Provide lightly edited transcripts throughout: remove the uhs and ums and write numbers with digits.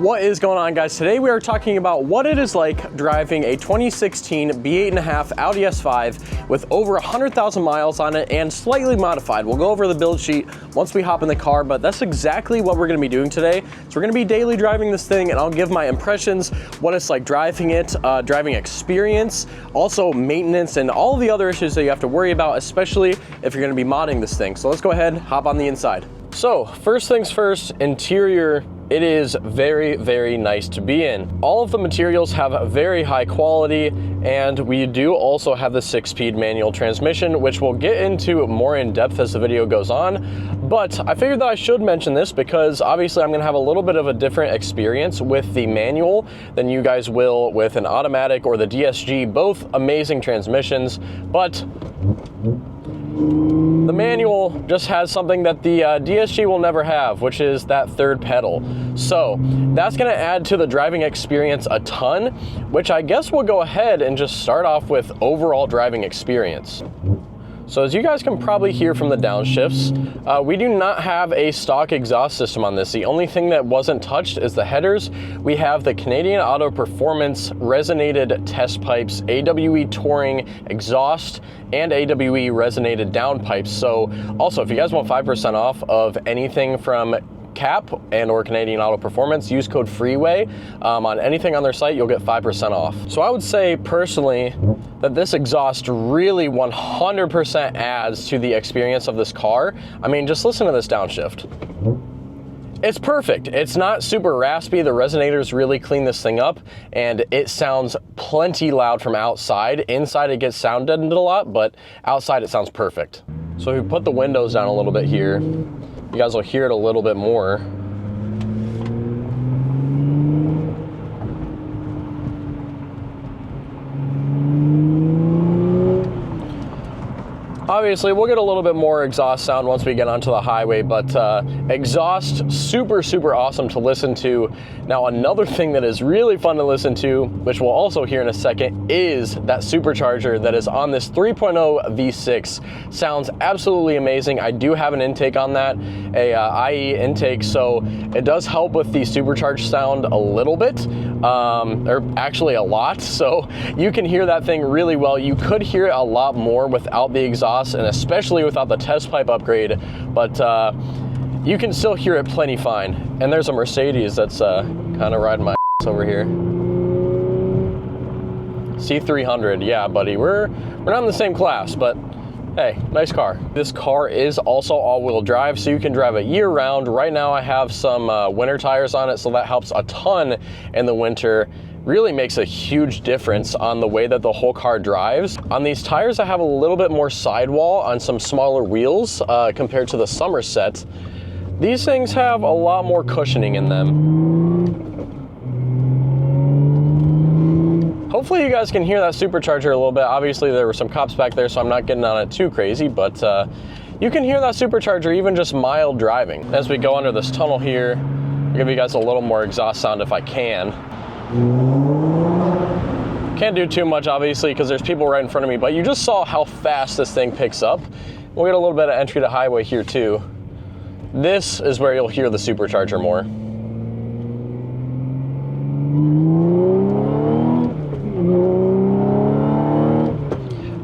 What is going on, guys? Today we are talking about what it is like driving a 2016 B8.5 Audi S5 with over 100,000 miles on it and slightly modified. We'll go over the build sheet once we hop in the car, but that's exactly what we're going to be doing today. So we're going to be daily driving this thing, and I'll give my impressions, what it's like driving it, driving experience, also maintenance, and all of the other issues that you have to worry about, especially if you're going to be modding this thing. So let's go ahead, hop on the inside. So first things first, interior. It is very, very nice to be in. All of the materials have a very high quality, and we do also have the 6-speed manual transmission, which we'll get into more in depth as the video goes on. But I figured that I should mention this because obviously I'm gonna have a little bit of a different experience with the manual than you guys will with an automatic or the DSG, both amazing transmissions, but the manual just has something that the DSG will never have, which is that third pedal. So that's gonna add to the driving experience a ton, which I guess we'll go ahead and just start off with overall driving experience. So as you guys can probably hear from the downshifts, we do not have a stock exhaust system on this. The only thing that wasn't touched is the headers. We have the Canadian Auto Performance resonated test pipes, AWE Touring exhaust, and AWE resonated downpipes. So also, if you guys want 5% off of anything from Cap and or Canadian Auto Performance, use code FREEWAY on anything on their site. You'll get 5% off. So I would say personally that this exhaust really 100% adds to the experience of this car. I mean, just listen to this downshift. It's perfect. It's not super raspy. The resonators really clean this thing up, and it sounds plenty loud from outside. Inside it gets sound deadened a lot, but outside it sounds perfect. So if we put the windows down a little bit here, you guys will hear it a little bit more. Obviously, we'll get a little bit more exhaust sound once we get onto the highway, but exhaust, super, super awesome to listen to. Now, another thing that is really fun to listen to, which we'll also hear in a second, is that supercharger that is on this 3.0 V6. Sounds absolutely amazing. I do have an intake on that, a IE intake, so it does help with the supercharged sound a little bit, or actually a lot, so you can hear that thing really well. You could hear it a lot more without the exhaust, and especially without the test pipe upgrade, but you can still hear it plenty fine. And there's a Mercedes that's kind of riding my ass over here. C300, yeah, buddy, we're not in the same class, but hey, nice car. This car is also all-wheel drive, so you can drive it year-round. Right now I have some winter tires on it, so that helps a ton in the winter. Really makes a huge difference on the way that the whole car drives. On these tires, I have a little bit more sidewall on some smaller wheels compared to the Somerset. These things have a lot more cushioning in them. Hopefully you guys can hear that supercharger a little bit. Obviously there were some cops back there, so I'm not getting on it too crazy, but you can hear that supercharger even just mild driving. As we go under this tunnel here, I'll give you guys a little more exhaust sound if I can. Can't do too much, obviously, because there's people right in front of me, but you just saw how fast this thing picks up. We'll get a little bit of entry to highway here too. This is where you'll hear the supercharger more.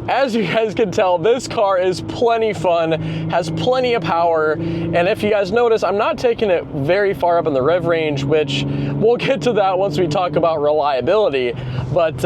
As you guys can tell, this car is plenty fun, has plenty of power, and if you guys notice, I'm not taking it very far up in the rev range, which we'll get to that once we talk about reliability, but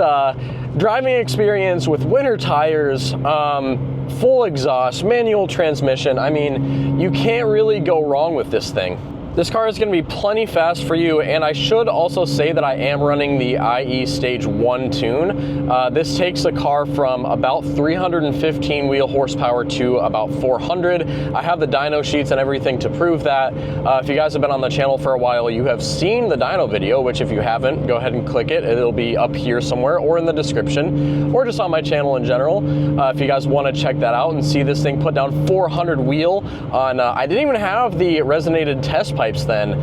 driving experience with winter tires, full exhaust, manual transmission, I mean, you can't really go wrong with this thing. This car is going to be plenty fast for you, and I should also say that I am running the IE Stage 1 tune. This takes the car from about 315 wheel horsepower to about 400. I have the dyno sheets and everything to prove that. If you guys have been on the channel for a while, you have seen the dyno video, which if you haven't, go ahead and click it. It'll be up here somewhere or in the description, or just on my channel in general. If you guys want to check that out and see this thing put down 400 wheel on, I didn't even have the resonated test pipes then.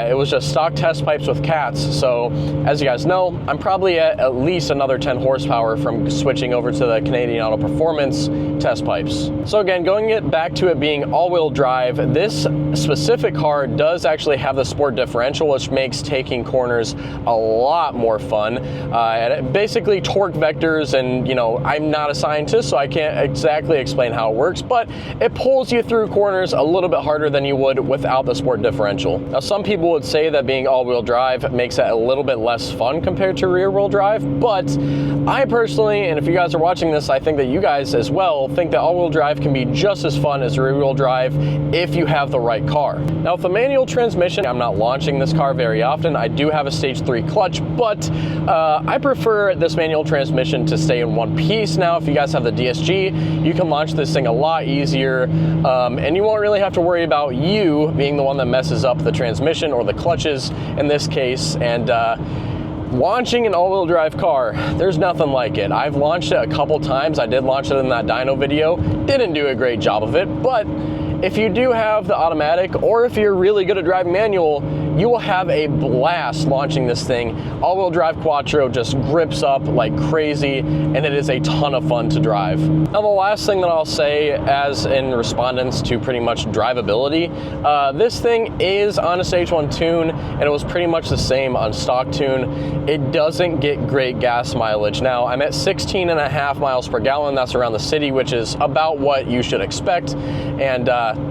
It was just stock test pipes with cats. So as you guys know, I'm probably at least another 10 horsepower from switching over to the Canadian Auto Performance test pipes. So again, going it back to it being all-wheel drive, this specific car does actually have the sport differential, which makes taking corners a lot more fun. And basically torque vectors, and you know, I'm not a scientist, so I can't exactly explain how it works, but it pulls you through corners a little bit harder than you would without the sport differential. Now, some people would say that being all-wheel drive makes it a little bit less fun compared to rear-wheel drive, but I personally, and if you guys are watching this, I think that you guys as well think that all-wheel drive can be just as fun as rear-wheel drive if you have the right car. Now, with the manual transmission, I'm not launching this car very often. I do have a stage 3 clutch, but I prefer this manual transmission to stay in one piece. Now, if you guys have the DSG, you can launch this thing a lot easier, and you won't really have to worry about you being the one that messes up the transmission or the clutches in this case. And launching an all-wheel drive car, there's nothing like it. I've launched it a couple times. I did launch it in that dyno video. Didn't do a great job of it, but if you do have the automatic, or if you're really good at driving manual, you will have a blast launching this thing. All-wheel drive Quattro just grips up like crazy, and it is a ton of fun to drive. Now, the last thing that I'll say, as in respondents to pretty much drivability, this thing is on a stage 1 tune, and it was pretty much the same on stock tune. It doesn't get great gas mileage. Now, I'm at 16.5 miles per gallon. That's around the city, which is about what you should expect, and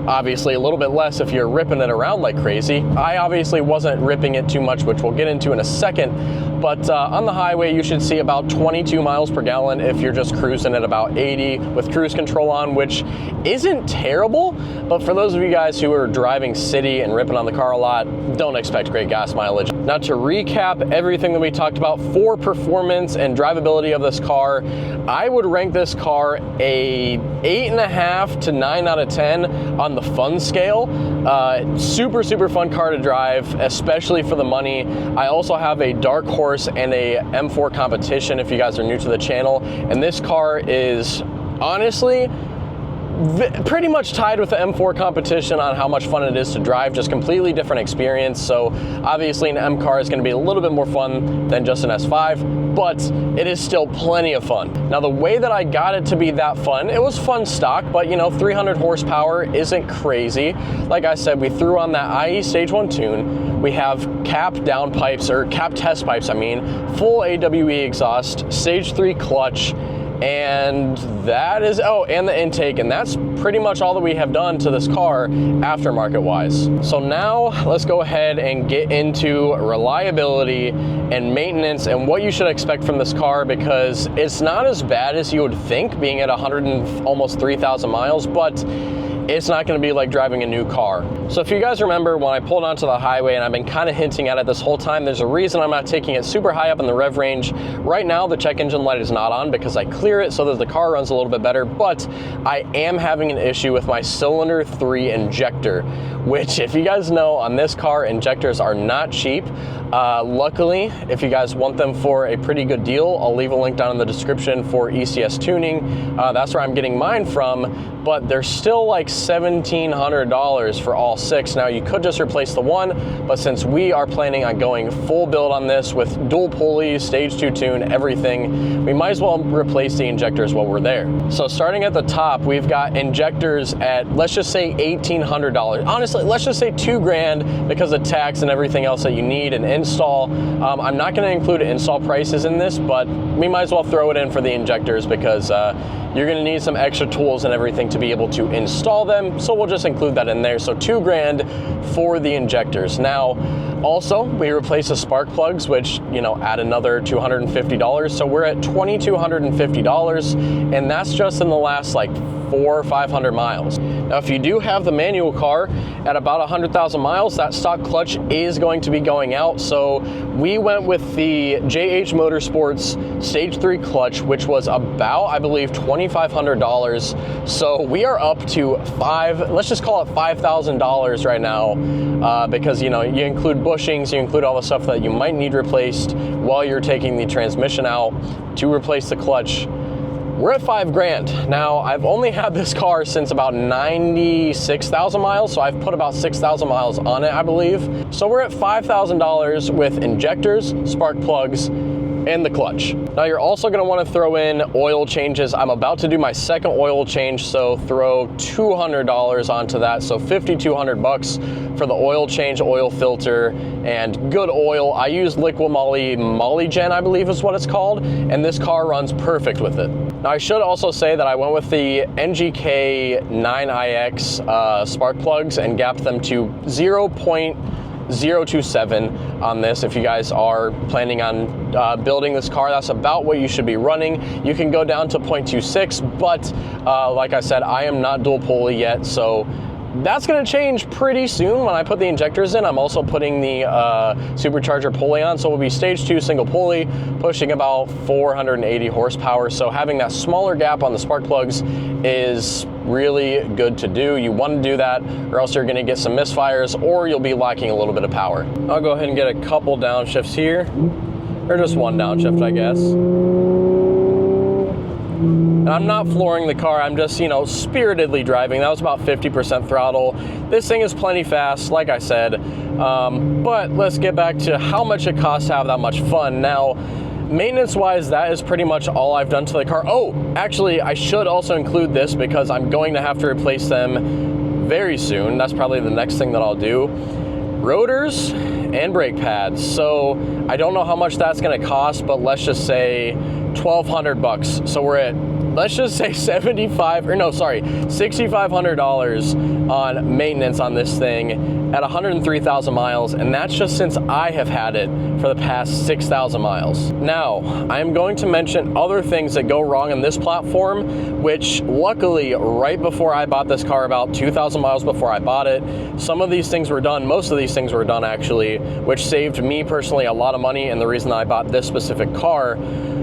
obviously a little bit less if you're ripping it around like crazy. I obviously wasn't ripping it too much, which we'll get into in a second, but on the highway you should see about 22 miles per gallon if you're just cruising at about 80 with cruise control on, which isn't terrible, but for those of you guys who are driving city and ripping on the car a lot, don't expect great gas mileage. Now, to recap everything that we talked about for performance and drivability of this car, I would rank this car a 8.5 to 9 out of 10 on the fun scale. Super fun car to drive, especially for the money. I also have a Dark Horse and a M4 competition if you guys are new to the channel, and this car is honestly pretty much tied with the M4 competition on how much fun it is to drive, just completely different experience. So obviously an M car is going to be a little bit more fun than just an S5, but it is still plenty of fun. Now, the way that I got it to be that fun, it was fun stock, but you know, 300 horsepower isn't crazy. Like I said, we threw on that IE stage 1 tune. We have cap down pipes, or cap test pipes, I mean, full AWE exhaust, stage 3 clutch, and that is, oh, and the intake, and that's pretty much all that we have done to this car aftermarket wise. So now let's go ahead and get into reliability and maintenance and what you should expect from this car, because it's not as bad as you would think being at 100 and almost 3,000 miles, but it's not going to be like driving a new car. So if you guys remember when I pulled onto the highway, and I've been kind of hinting at it this whole time, there's a reason I'm not taking it super high up in the rev range. Right now the check engine light is not on because I clear it so that the car runs a little bit better, but I am having an issue with my cylinder 3 injector, which, if you guys know, on this car injectors are not cheap. Luckily, if you guys want them for a pretty good deal, I'll leave a link down in the description for ECS tuning. That's where I'm getting mine from, but they're still like $1,700 for all 6. Now, you could just replace the one, but since we are planning on going full build on this with dual pulleys, stage 2 tune, everything, we might as well replace the injectors while we're there. So starting at the top, we've got injectors at, let's just say $1,800. Honestly, let's just say $2,000 because of tax and everything else that you need and install. I'm not going to include install prices in this, but we might as well throw it in for the injectors because you're going to need some extra tools and everything to be able to install them, so we'll just include that in there. So $2,000 for the injectors. Now, also, we replace the spark plugs, which, you know, add another $250. So we're at $2,250, and that's just in the last like 400 or 500 miles. Now, if you do have the manual car at about 100,000 miles, that stock clutch is going to be going out. So we went with the JH Motorsports Stage 3 clutch, which was about, I believe, $2,500. So we are up to let's just call it $5,000 right now, because, you know, you include bushings, you include all the stuff that you might need replaced while you're taking the transmission out to replace the clutch. We're at $5,000. Now, I've only had this car since about 96,000 miles, so I've put about 6,000 miles on it, I believe. So we're at $5,000 with injectors, spark plugs, and the clutch. Now you're also gonna wanna throw in oil changes. I'm about to do my second oil change, so throw $200 onto that. So 5,200 bucks for the oil change, oil filter, and good oil. I use Liqui Moly Gen, I believe is what it's called, and this car runs perfect with it. Now I should also say that I went with the NGK 9iX spark plugs and gapped them to 0.027 on this. If you guys are planning on building this car, that's about what you should be running. You can go down to 0.26, but like I said, I am not dual pulley yet, so that's gonna change pretty soon when I put the injectors in. I'm also putting the supercharger pulley on, so we'll be stage 2 single pulley, pushing about 480 horsepower. So having that smaller gap on the spark plugs is really good to do. You want to do that, or else you're gonna get some misfires, or you'll be lacking a little bit of power. I'll go ahead and get a couple downshifts here, or just one downshift, I guess. And I'm not flooring the car, I'm just, you know, spiritedly driving. That was about 50% throttle. This thing is plenty fast, like I said. But let's get back to how much it costs to have that much fun. Now, maintenance-wise, that is pretty much all I've done to the car. Oh, actually, I should also include this because I'm going to have to replace them very soon. That's probably the next thing that I'll do. Rotors and brake pads. So I don't know how much that's gonna cost, but let's just say 1,200 bucks. So we're at, let's just say $6,500 on maintenance on this thing at 103,000 miles, and that's just since I have had it for the past 6,000 miles. Now, I'm going to mention other things that go wrong in this platform, which luckily, right before I bought this car, about 2,000 miles before I bought it, some of these things were done, most of these things were done actually, which saved me personally a lot of money, and the reason I bought this specific car,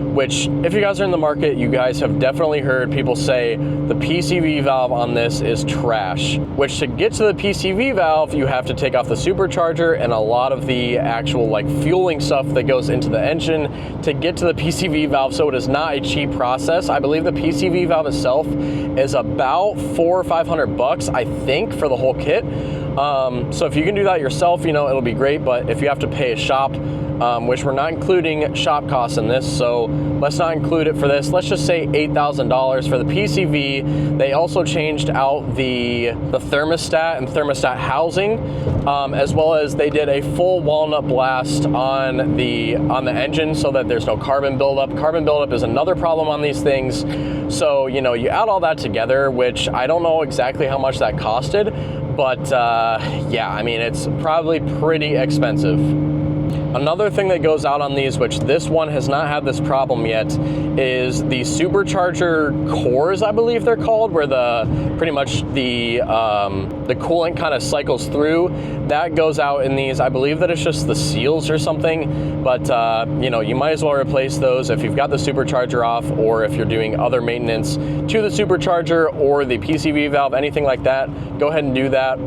which if you guys are in the market, you guys have definitely heard people say the PCV valve on this is trash, which to get to the PCV valve, you have to take off the supercharger and a lot of the actual like fueling stuff that goes into the engine to get to the PCV valve. So it is not a cheap process. I believe the PCV valve itself is about $400 or $500, I think, for the whole kit. So if you can do that yourself, you know, it'll be great, but if you have to pay a shop, which we're not including shop costs in this, so let's not include it for this. Let's just say $8,000 for the PCV. They also changed out the thermostat and thermostat housing, as well as they did a full walnut blast on the engine so that there's no carbon buildup. Carbon buildup is another problem on these things. So, you know, you add all that together, which I don't know exactly how much that costed, but yeah, I mean, it's probably pretty expensive. Another thing that goes out on these, which this one has not had this problem yet, is the supercharger cores, I believe they're called, where pretty much the coolant kind of cycles through. That goes out in these. I believe that it's just the seals or something, but you know, you might as well replace those if you've got the supercharger off, or if you're doing other maintenance to the supercharger or the PCV valve, anything like that. Go ahead and do that.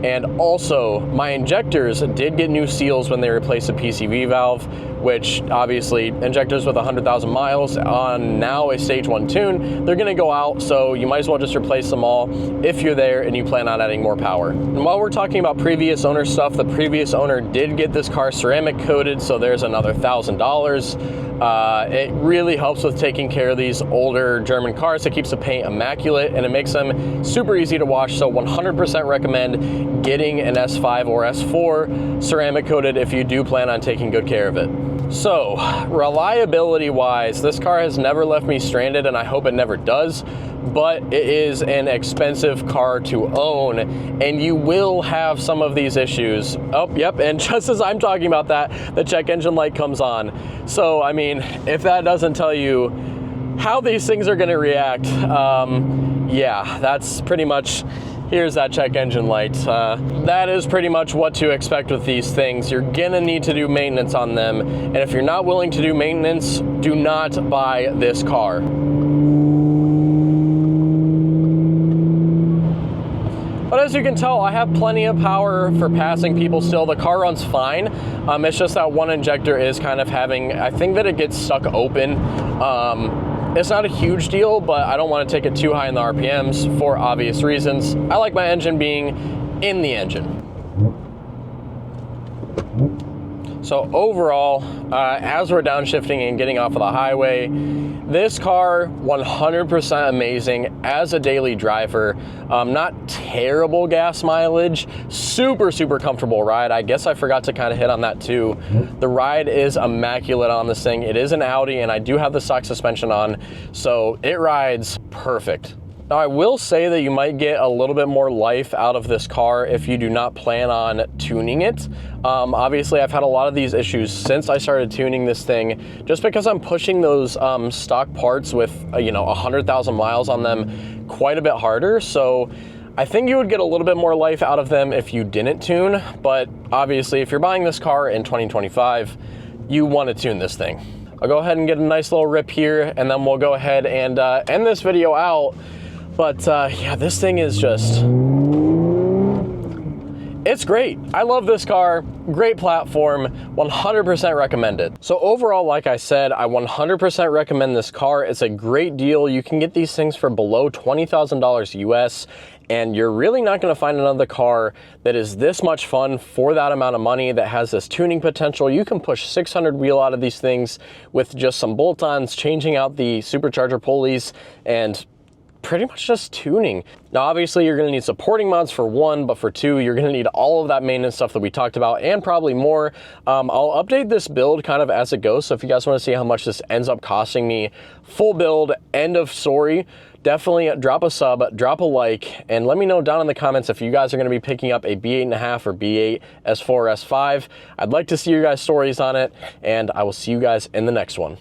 And also, my injectors did get new seals when they replaced the PCV valve, which obviously injectors with 100,000 miles on now a stage 1 tune, they're gonna go out, so you might as well just replace them all if you're there and you plan on adding more power. And while we're talking about previous owner stuff, the previous owner did get this car ceramic coated, so there's another $1,000. It really helps with taking care of these older German cars. It keeps the paint immaculate and it makes them super easy to wash, so 100% recommend getting an S5 or S4 ceramic coated if you do plan on taking good care of it. So, reliability wise, this car has never left me stranded, and I hope it never does, but it is an expensive car to own, and you will have some of these issues. Oh, yep, and just as I'm talking about that, the check engine light comes on. So, I mean, if that doesn't tell you how these things are gonna react, yeah, that's pretty much, here's that check engine light. That is pretty much what to expect with these things. You're gonna need to do maintenance on them, and if you're not willing to do maintenance, do not buy this car. But as you can tell, I have plenty of power for passing people still. The car runs fine. It's just that one injector is kind of having, I think that it gets stuck open. It's not a huge deal, but I don't want to take it too high in the RPMs for obvious reasons. I like my engine being in the engine. So overall, as we're downshifting and getting off of the highway, this car, 100% amazing as a daily driver. Not terrible gas mileage, super comfortable ride. I guess I forgot to kind of hit on that too. The ride is immaculate on this thing. It is an Audi, and I do have the stock suspension on, so it rides perfect. Now, I will say that you might get a little bit more life out of this car if you do not plan on tuning it. Obviously, I've had a lot of these issues since I started tuning this thing, just because I'm pushing those stock parts with, 100,000 miles on them quite a bit harder. So I think you would get a little bit more life out of them if you didn't tune. But obviously, if you're buying this car in 2025, you want to tune this thing. I'll go ahead and get a nice little rip here, and then we'll go ahead and end this video out. But yeah, this thing is just, it's great. I love this car, great platform, 100% recommend it. So overall, like I said, I 100% recommend this car. It's a great deal. You can get these things for below $20,000 US, and you're really not gonna find another car that is this much fun for that amount of money, that has this tuning potential. You can push 600 wheel out of these things with just some bolt-ons, changing out the supercharger pulleys, and pretty much just tuning. Now, obviously, you're gonna need supporting mods for one, but for two, you're gonna need all of that maintenance stuff that we talked about and probably more. I'll update this build kind of as it goes, so if you guys wanna see how much this ends up costing me, full build, end of story, definitely drop a sub, drop a like, and let me know down in the comments if you guys are gonna be picking up a B8.5 or B8 S4 or S5. I'd like to see your guys' stories on it, and I will see you guys in the next one.